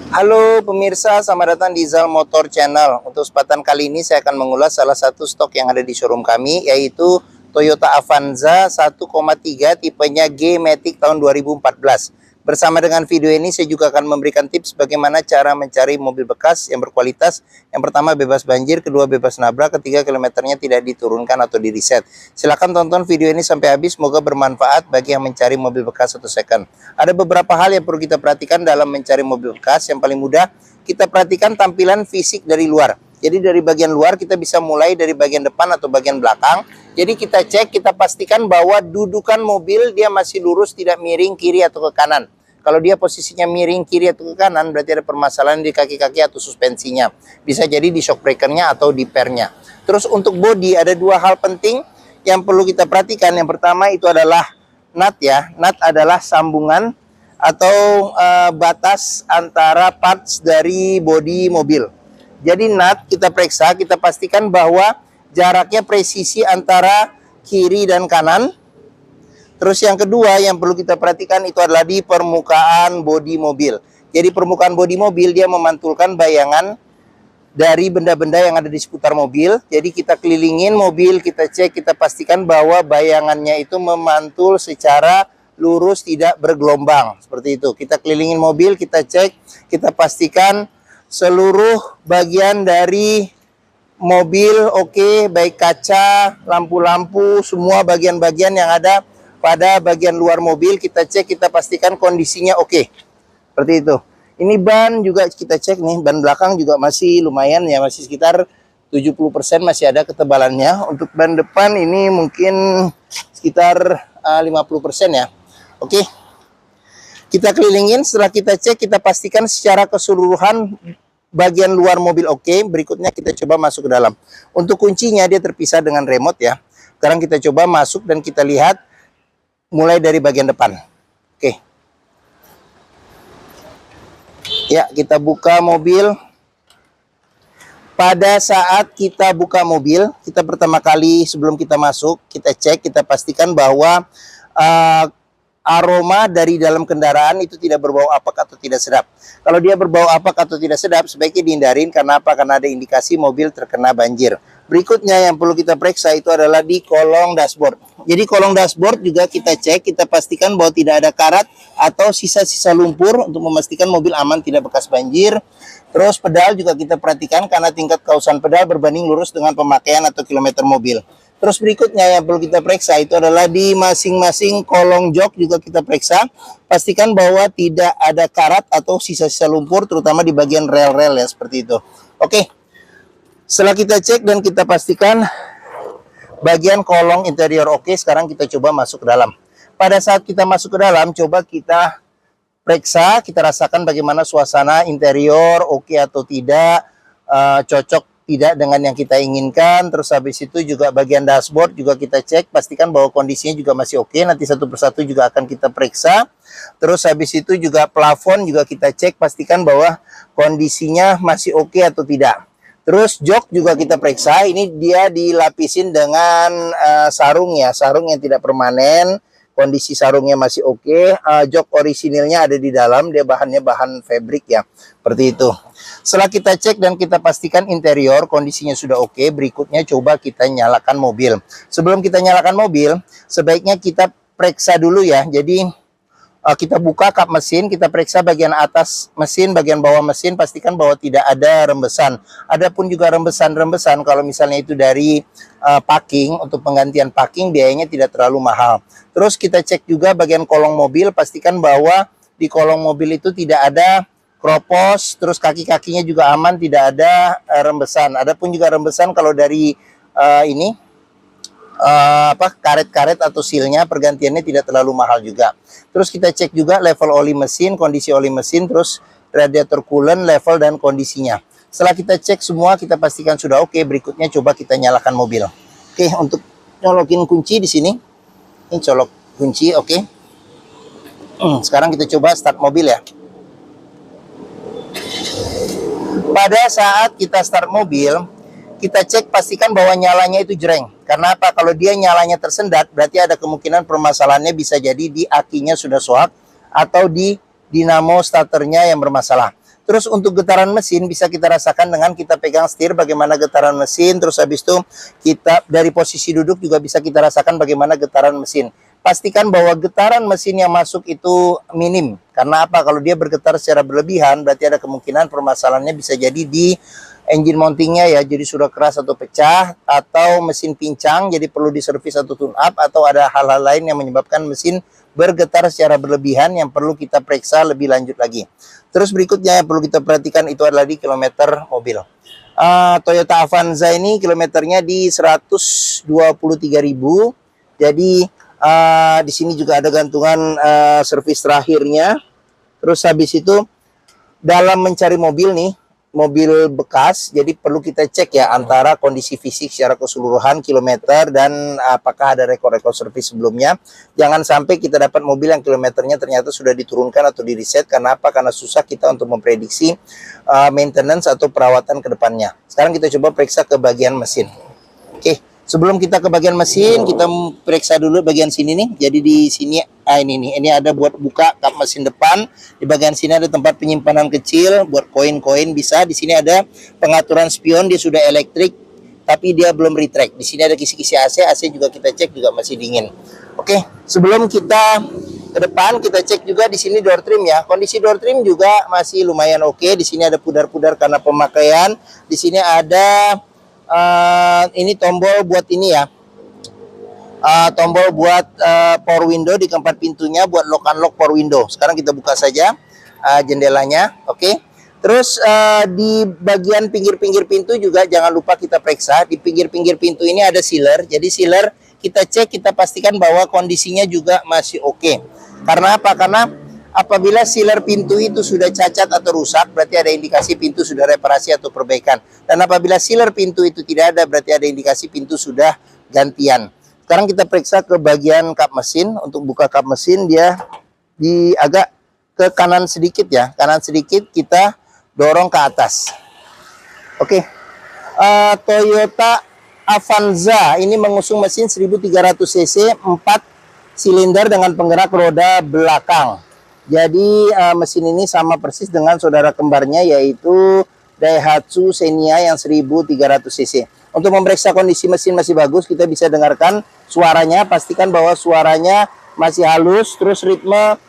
Halo pemirsa, selamat datang di Zal Motor Channel. Untuk kesempatan kali ini saya akan mengulas salah satu stok yang ada di showroom kami, yaitu Toyota Avanza 1,3 tipenya G-Matic tahun 2014. Bersama dengan video ini saya juga akan memberikan tips bagaimana cara mencari mobil bekas yang berkualitas. Yang pertama bebas banjir, kedua bebas nabrak, ketiga kilometernya tidak diturunkan atau di reset. Silahkan tonton video ini sampai habis, semoga bermanfaat bagi yang mencari mobil bekas atau second. Ada beberapa hal yang perlu kita perhatikan dalam mencari mobil bekas. Yang paling mudah, kita perhatikan tampilan fisik dari luar. Jadi dari bagian luar kita bisa mulai dari bagian depan atau bagian belakang. Jadi kita cek, kita pastikan bahwa dudukan mobil dia masih lurus, tidak miring kiri atau ke kanan. Kalau dia posisinya miring kiri atau ke kanan, berarti ada permasalahan di kaki-kaki atau suspensinya. Bisa jadi di shock breakernya atau di pernya. Terus untuk bodi ada dua hal penting yang perlu kita perhatikan. Yang pertama itu adalah nut ya. Nut adalah sambungan atau batas antara parts dari bodi mobil. Jadi nut kita periksa, kita pastikan bahwa jaraknya presisi antara kiri dan kanan. Terus yang kedua yang perlu kita perhatikan itu adalah di permukaan bodi mobil. Jadi permukaan bodi mobil dia memantulkan bayangan dari benda-benda yang ada di seputar mobil. Jadi kita kelilingin mobil, kita cek, kita pastikan bahwa bayangannya itu memantul secara lurus, tidak bergelombang. Seperti itu. Kita kelilingin mobil, kita cek, kita pastikan seluruh bagian dari mobil oke, baik kaca, lampu-lampu, semua bagian-bagian yang ada pada bagian luar mobil kita cek, kita pastikan kondisinya oke. Seperti itu. Ini ban juga kita cek nih, ban belakang juga masih lumayan ya, masih sekitar 70% masih ada ketebalannya. Untuk ban depan ini mungkin sekitar 50% ya. Oke. Kita kelilingin, setelah kita cek, kita pastikan secara keseluruhan bagian luar mobil oke. Berikutnya kita coba masuk ke dalam. Untuk kuncinya dia terpisah dengan remote ya. Sekarang kita coba masuk dan kita lihat mulai dari bagian depan. Oke. Ya, kita buka mobil. Pada saat kita buka mobil, kita pertama kali sebelum kita masuk, kita cek, kita pastikan bahwa aroma dari dalam kendaraan itu tidak berbau apak atau tidak sedap. Kalau dia berbau apak atau tidak sedap, sebaiknya dihindarin. Karena apa? Karena ada indikasi mobil terkena banjir. Berikutnya yang perlu kita periksa itu adalah di kolong dashboard. Jadi kolong dashboard juga kita cek, kita pastikan bahwa tidak ada karat atau sisa-sisa lumpur untuk memastikan mobil aman tidak bekas banjir. Terus pedal juga kita perhatikan karena tingkat kausan pedal berbanding lurus dengan pemakaian atau kilometer mobil. Terus berikutnya yang perlu kita periksa itu adalah di masing-masing kolong jok juga kita periksa. Pastikan bahwa tidak ada karat atau sisa-sisa lumpur, terutama di bagian rel-rel ya, seperti itu. Oke, setelah kita cek dan kita pastikan bagian kolong interior oke, sekarang kita coba masuk ke dalam. Pada saat kita masuk ke dalam, coba kita periksa, kita rasakan bagaimana suasana interior, oke atau tidak, cocok tidak dengan yang kita inginkan. Terus habis itu juga bagian dashboard juga kita cek, pastikan bahwa kondisinya juga masih oke. Nanti satu persatu juga akan kita periksa. Terus habis itu juga plafon juga kita cek, pastikan bahwa kondisinya masih oke atau tidak. Terus jok juga kita periksa, ini dia dilapisin dengan sarung ya, sarung yang tidak permanen. Kondisi sarungnya masih oke. Jok orisinilnya ada di dalam, dia bahannya bahan fabric ya, seperti itu. Setelah kita cek dan kita pastikan interior kondisinya sudah oke, berikutnya coba kita nyalakan mobil. Sebelum kita nyalakan mobil, sebaiknya kita periksa dulu ya. Jadi kita buka kap mesin, kita periksa bagian atas mesin, bagian bawah mesin, pastikan bahwa tidak ada rembesan. Adapun juga rembesan-rembesan, kalau misalnya itu dari packing, untuk penggantian packing biayanya tidak terlalu mahal. Terus kita cek juga bagian kolong mobil, pastikan bahwa di kolong mobil itu tidak ada kropos, terus kaki-kakinya juga aman, tidak ada rembesan. Adapun juga rembesan kalau dari karet-karet atau sealnya, pergantiannya tidak terlalu mahal juga. Terus kita cek juga level oli mesin, kondisi oli mesin, terus radiator coolant, level dan kondisinya. Setelah kita cek semua, kita pastikan sudah oke. Berikutnya coba kita nyalakan mobil. Oke, untuk nyolokin kunci di sini, ini colok kunci, oke. Sekarang kita coba start mobil ya. Pada saat kita start mobil, kita cek pastikan bahwa nyalanya itu jreng. Karena apa? Kalau dia nyalanya tersendat, berarti ada kemungkinan permasalahannya bisa jadi di akinya sudah soak atau di dinamo starternya yang bermasalah. Terus untuk getaran mesin bisa kita rasakan dengan kita pegang setir bagaimana getaran mesin. Terus habis itu kita dari posisi duduk juga bisa kita rasakan bagaimana getaran mesin. Pastikan bahwa getaran mesin yang masuk itu minim. Karena apa? Kalau dia bergetar secara berlebihan berarti ada kemungkinan permasalahannya bisa jadi di engine mountingnya ya, jadi sudah keras atau pecah, atau mesin pincang jadi perlu diservis atau tune up, atau ada hal-hal lain yang menyebabkan mesin bergetar secara berlebihan yang perlu kita periksa lebih lanjut lagi. Terus berikutnya yang perlu kita perhatikan itu adalah di kilometer mobil. Toyota Avanza ini kilometernya di 123.000. Jadi di sini juga ada gantungan servis terakhirnya. Terus habis itu dalam mencari mobil nih, mobil bekas, jadi perlu kita cek ya antara kondisi fisik secara keseluruhan, kilometer, dan apakah ada rekor-rekor servis sebelumnya. Jangan sampai kita dapat mobil yang kilometernya ternyata sudah diturunkan atau di reset. Karena apa? Karena susah kita untuk memprediksi maintenance atau perawatan ke depannya. Sekarang kita coba periksa ke bagian mesin. Oke, sebelum kita ke bagian mesin, kita periksa dulu bagian sini nih. Jadi di sini ini ada buat buka kap mesin depan. Di bagian sini ada tempat penyimpanan kecil buat koin-koin bisa. Di sini ada pengaturan spion, dia sudah elektrik tapi dia belum retract. Di sini ada kisi-kisi AC, AC juga kita cek juga masih dingin. Oke, sebelum kita ke depan kita cek juga di sini door trim ya. Kondisi door trim juga masih lumayan oke. Di sini ada pudar-pudar karena pemakaian. Di sini ada ini tombol buat ini ya. Tombol buat power window di keempat pintunya buat lock unlock power window. Sekarang kita buka saja jendelanya. Oke. Terus di bagian pinggir-pinggir pintu juga jangan lupa kita periksa. Di pinggir-pinggir pintu ini ada sealer. Jadi sealer kita cek, kita pastikan bahwa kondisinya juga masih oke. Karena apa? Karena apabila sealer pintu itu sudah cacat atau rusak, berarti ada indikasi pintu sudah reparasi atau perbaikan. Dan apabila sealer pintu itu tidak ada, berarti ada indikasi pintu sudah gantian. Sekarang kita periksa ke bagian kap mesin. Untuk buka kap mesin dia di agak ke kanan sedikit ya. Kanan sedikit kita dorong ke atas. Oke. Toyota Avanza ini mengusung mesin 1300 cc 4 silinder dengan penggerak roda belakang. Jadi mesin ini sama persis dengan saudara kembarnya yaitu Daihatsu Xenia yang 1300 cc. Untuk memeriksa kondisi mesin masih bagus, kita bisa dengarkan suaranya. Pastikan bahwa suaranya masih halus, terus ritme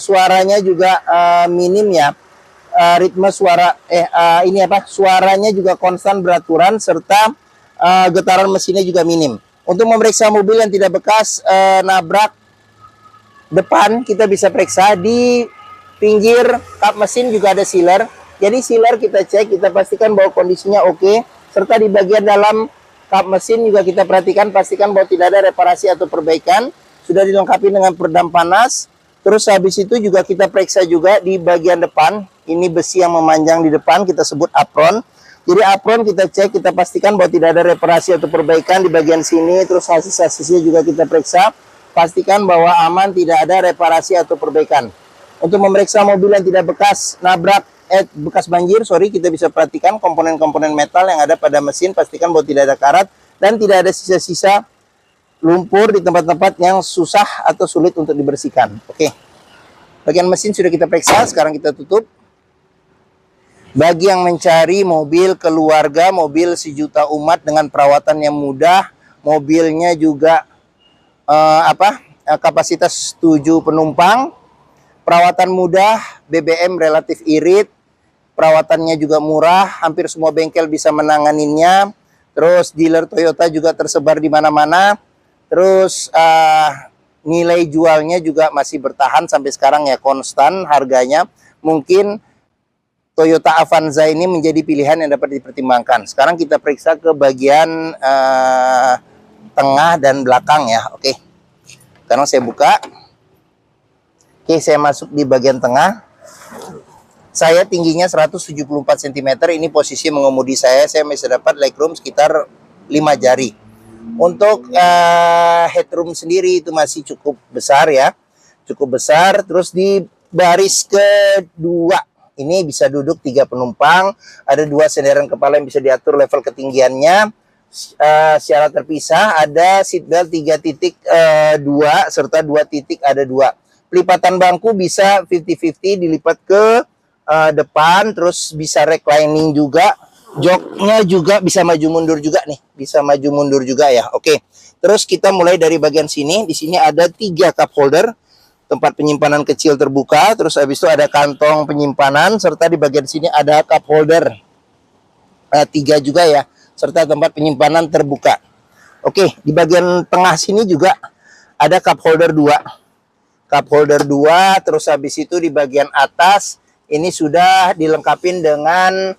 suaranya juga minim ya. Ritme suara suaranya juga konstan beraturan, serta getaran mesinnya juga minim. Untuk memeriksa mobil yang tidak bekas nabrak depan, kita bisa periksa di pinggir kap mesin juga ada sealer. Jadi sealer kita cek, kita pastikan bahwa kondisinya oke. Serta di bagian dalam kap mesin juga kita perhatikan, pastikan bahwa tidak ada reparasi atau perbaikan. Sudah dilengkapi dengan peredam panas. Terus habis itu juga kita periksa juga di bagian depan. Ini besi yang memanjang di depan, kita sebut apron. Jadi apron kita cek, kita pastikan bahwa tidak ada reparasi atau perbaikan di bagian sini. Terus sasis-sasisnya juga kita periksa. Pastikan bahwa aman, tidak ada reparasi atau perbaikan. Untuk memeriksa mobil yang tidak bekas nabrak bekas banjir, kita bisa perhatikan komponen-komponen metal yang ada pada mesin. Pastikan bahwa tidak ada karat dan tidak ada sisa-sisa lumpur di tempat-tempat yang susah atau sulit untuk dibersihkan. Oke. Bagian mesin sudah kita periksa, sekarang kita tutup. Bagi yang mencari mobil keluarga, mobil sejuta umat dengan perawatan yang mudah, mobilnya juga kapasitas 7 penumpang, perawatan mudah, BBM relatif irit, perawatannya juga murah, hampir semua bengkel bisa menanganinya. Terus dealer Toyota juga tersebar di mana-mana. Terus nilai jualnya juga masih bertahan sampai sekarang ya, konstan harganya. Mungkin Toyota Avanza ini menjadi pilihan yang dapat dipertimbangkan. Sekarang kita periksa ke bagian tengah dan belakang ya. Oke. Sekarang saya buka. Oke, saya masuk di bagian tengah. Saya tingginya 174 cm. Ini posisi mengemudi saya. Saya bisa dapat legroom sekitar 5 jari. Untuk headroom sendiri itu masih cukup besar ya. Cukup besar. Terus di baris kedua ini bisa duduk 3 penumpang. Ada 2 senderan kepala yang bisa diatur level ketinggiannya. Secara terpisah ada seatbelt 3.2 serta 2 titik ada 2. Pelipatan bangku bisa 50-50 dilipat ke depan, terus bisa reclining juga. Joknya juga bisa maju mundur juga nih, bisa maju mundur juga ya. Oke. Terus kita mulai dari bagian sini. Di sini ada 3 cup holder, tempat penyimpanan kecil terbuka. Terus habis itu ada kantong penyimpanan, serta di bagian sini ada cup holder 3 juga ya, serta tempat penyimpanan terbuka. Oke, di bagian tengah sini juga ada cup holder 2. Cup holder 2, terus habis itu di bagian atas ini sudah dilengkapi dengan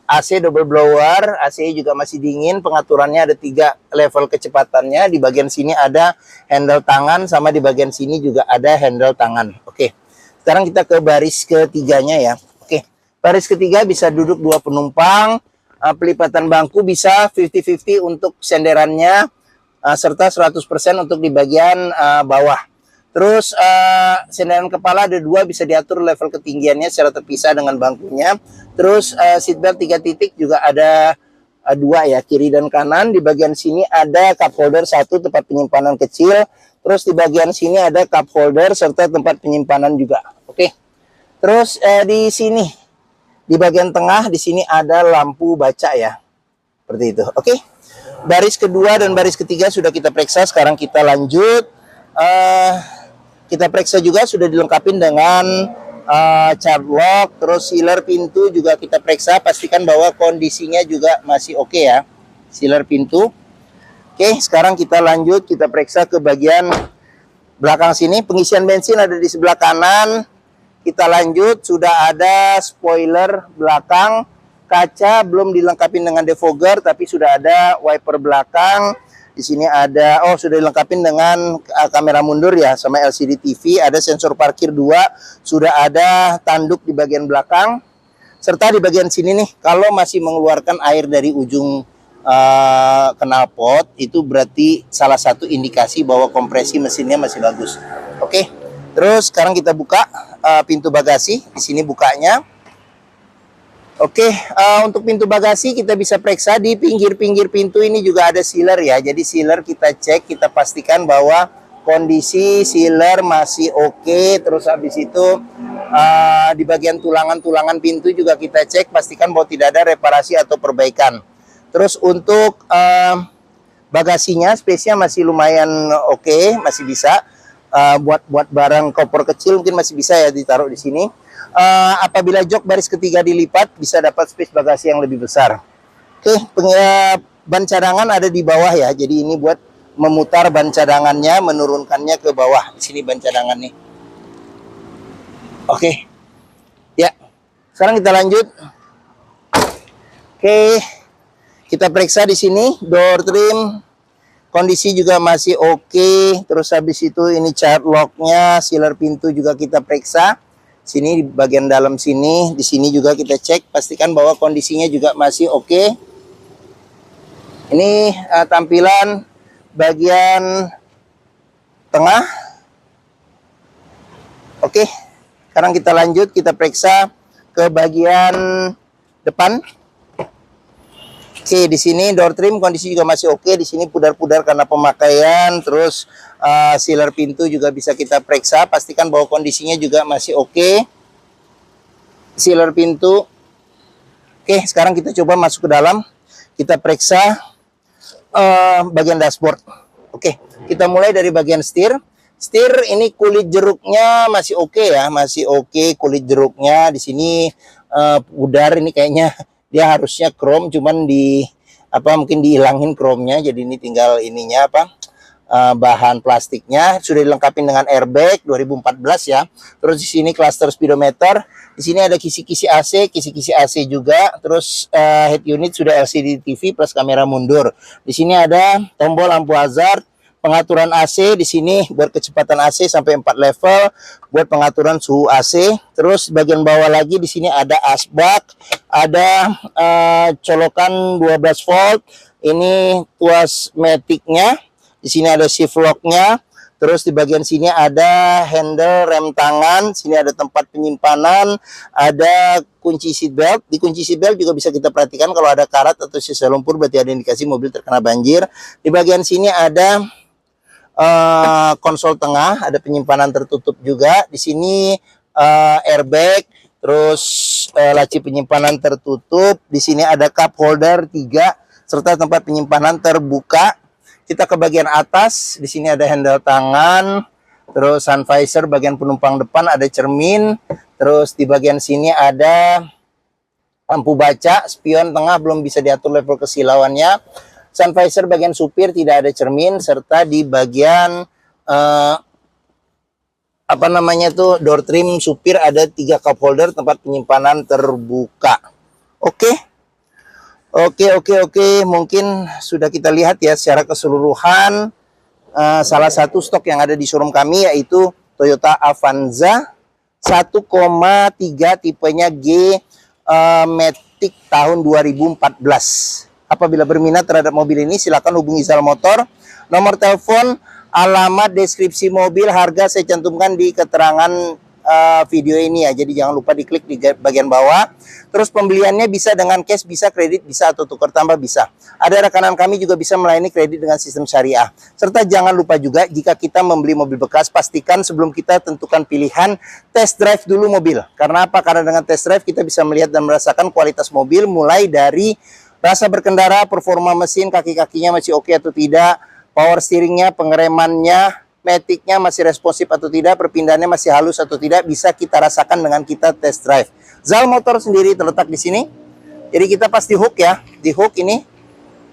AC double blower, AC juga masih dingin, pengaturannya ada 3 level kecepatannya. Di bagian sini ada handle tangan, sama di bagian sini juga ada handle tangan. Oke, sekarang kita ke baris ketiganya ya. Oke, baris ketiga bisa duduk 2 penumpang, pelipatan bangku bisa 50-50 untuk senderannya, serta 100% untuk di bagian bawah. Terus senderan kepala ada 2, bisa diatur level ketinggiannya secara terpisah dengan bangkunya. Terus seatbelt 3 titik juga ada 2 ya, kiri dan kanan. Di bagian sini ada cup holder 1, tempat penyimpanan kecil. Terus di bagian sini ada cup holder serta tempat penyimpanan juga. Oke. Terus di sini di bagian tengah di sini ada lampu baca ya. Seperti itu. Oke. Baris kedua dan baris ketiga sudah kita periksa. Sekarang kita lanjut. Kita periksa juga sudah dilengkapi dengan child lock, terus sealer pintu juga kita periksa, pastikan bahwa kondisinya juga masih oke ya, sealer pintu. Oke, sekarang kita lanjut, kita periksa ke bagian belakang sini. Pengisian bensin ada di sebelah kanan. Kita lanjut, sudah ada spoiler belakang, kaca belum dilengkapi dengan defogger, tapi sudah ada wiper belakang. Di sini ada, sudah dilengkapi dengan kamera mundur ya, sama LCD TV, ada sensor parkir 2, sudah ada tanduk di bagian belakang, serta di bagian sini nih, kalau masih mengeluarkan air dari ujung knalpot, itu berarti salah satu indikasi bahwa kompresi mesinnya masih bagus. Oke, terus sekarang kita buka pintu bagasi, di sini bukanya. Oke, untuk pintu bagasi kita bisa periksa di pinggir-pinggir pintu ini juga ada sealer ya. Jadi sealer kita cek, kita pastikan bahwa kondisi sealer masih oke. Terus habis itu di bagian tulangan-tulangan pintu juga kita cek, pastikan bahwa tidak ada reparasi atau perbaikan. Terus untuk bagasinya, space-nya masih lumayan oke, masih bisa. Buat barang koper kecil mungkin masih bisa ya ditaruh di sini. Apabila jok baris ketiga dilipat, bisa dapat space bagasi yang lebih besar. Oke, ban cadangan ada di bawah ya. Jadi ini buat memutar ban cadangannya, menurunkannya ke bawah. Di sini ban cadangan nih. Oke, ya. Sekarang kita lanjut. Oke, kita periksa di sini door trim, kondisi juga masih oke. Terus habis itu ini child lock-nya, sealer pintu juga kita periksa. Sini di bagian dalam sini, di sini juga kita cek, pastikan bahwa kondisinya juga masih oke. Ini tampilan bagian tengah. Oke, sekarang kita lanjut, kita periksa ke bagian depan. Oke, di sini door trim kondisi juga masih oke. Di sini pudar-pudar karena pemakaian. Terus sealer pintu juga bisa kita periksa, pastikan bahwa kondisinya juga masih oke. Sealer pintu. Oke, sekarang kita coba masuk ke dalam. Kita periksa bagian dashboard. Oke, kita mulai dari bagian setir. Setir ini kulit jeruknya masih oke ya, masih oke kulit jeruknya. Di sini pudar, ini kayaknya dia harusnya chrome, cuman mungkin dihilangin chrome-nya, jadi ini tinggal ininya bahan plastiknya. Sudah dilengkapi dengan airbag 2014 ya. Terus di sini cluster speedometer, di sini ada kisi-kisi AC juga. Terus head unit sudah LCD TV plus kamera mundur. Di sini ada tombol lampu hazard, pengaturan AC di sini buat kecepatan AC sampai 4 level, buat pengaturan suhu AC. Terus bagian bawah lagi di sini ada asbak, ada colokan 12 volt. Ini tuas matic-nya. Di sini ada shift lock-nya. Terus di bagian sini ada handle rem tangan, sini ada tempat penyimpanan, ada kunci seat belt. Di kunci seat belt juga bisa kita perhatikan kalau ada karat atau sisa lumpur, berarti ada indikasi mobil terkena banjir. Di bagian sini ada konsol tengah, ada penyimpanan tertutup juga. Di sini airbag, terus laci penyimpanan tertutup. Di sini ada cup holder 3 serta tempat penyimpanan terbuka. Kita ke bagian atas, di sini ada handle tangan, terus sun visor bagian penumpang depan, ada cermin, terus di bagian sini ada lampu baca, spion tengah belum bisa diatur level kesilauannya. Sun visor bagian supir tidak ada cermin, serta di bagian door trim supir ada 3 cup holder tempat penyimpanan terbuka. Oke. Mungkin sudah kita lihat ya secara keseluruhan salah satu stok yang ada di showroom kami, yaitu Toyota Avanza 1,3 tipenya G Matic tahun 2014. Apabila berminat terhadap mobil ini, silakan hubungi Zal Motor. Nomor telepon, alamat, deskripsi mobil, harga saya cantumkan di keterangan video ini ya. Jadi jangan lupa diklik di bagian bawah. Terus pembeliannya bisa dengan cash, bisa kredit, bisa atau tukar tambah bisa. Ada rekanan kami juga bisa melayani kredit dengan sistem syariah. Serta jangan lupa juga jika kita membeli mobil bekas, pastikan sebelum kita tentukan pilihan, test drive dulu mobil. Karena apa? Karena dengan test drive kita bisa melihat dan merasakan kualitas mobil, mulai dari rasa berkendara, performa mesin, kaki-kakinya masih oke atau tidak, power steeringnya, pengeremannya, maticnya masih responsif atau tidak, perpindahannya masih halus atau tidak, bisa kita rasakan dengan kita test drive. Zal Motor sendiri terletak di sini. Jadi kita pasti hook ya, di hook ini.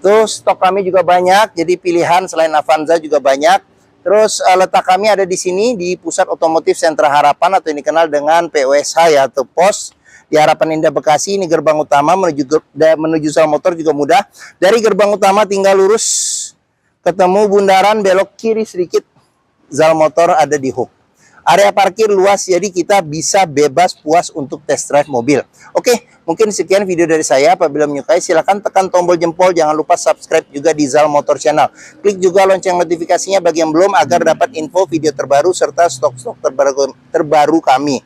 Terus stok kami juga banyak, jadi pilihan selain Avanza juga banyak. Terus letak kami ada di sini di Pusat Otomotif Sentra Harapan atau yang dikenal dengan POSH ya, atau POS. Di Harapan Indah Bekasi, ini gerbang utama menuju Zal Motor juga mudah. Dari gerbang utama tinggal lurus, ketemu bundaran, belok kiri sedikit, Zal Motor ada di hook. Area parkir luas, jadi kita bisa bebas puas untuk test drive mobil. Oke, mungkin sekian video dari saya. Apabila menyukai, silahkan tekan tombol jempol. Jangan lupa subscribe juga di Zal Motor Channel. Klik juga lonceng notifikasinya bagi yang belum, agar dapat info video terbaru serta stok-stok terbaru kami.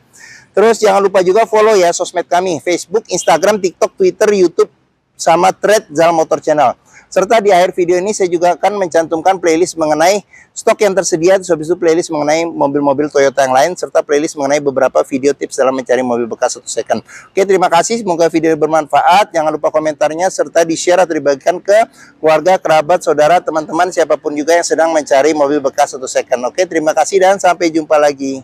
Terus jangan lupa juga follow ya sosmed kami, Facebook, Instagram, TikTok, Twitter, YouTube, sama thread Zal Motor Channel. Serta di akhir video ini saya juga akan mencantumkan playlist mengenai stok yang tersedia, terus habis itu playlist mengenai mobil-mobil Toyota yang lain, serta playlist mengenai beberapa video tips dalam mencari mobil bekas atau second. Oke, terima kasih, semoga video bermanfaat. Jangan lupa komentarnya, serta di-share atau dibagikan ke keluarga, kerabat, saudara, teman-teman, siapapun juga yang sedang mencari mobil bekas atau second. Oke, terima kasih dan sampai jumpa lagi.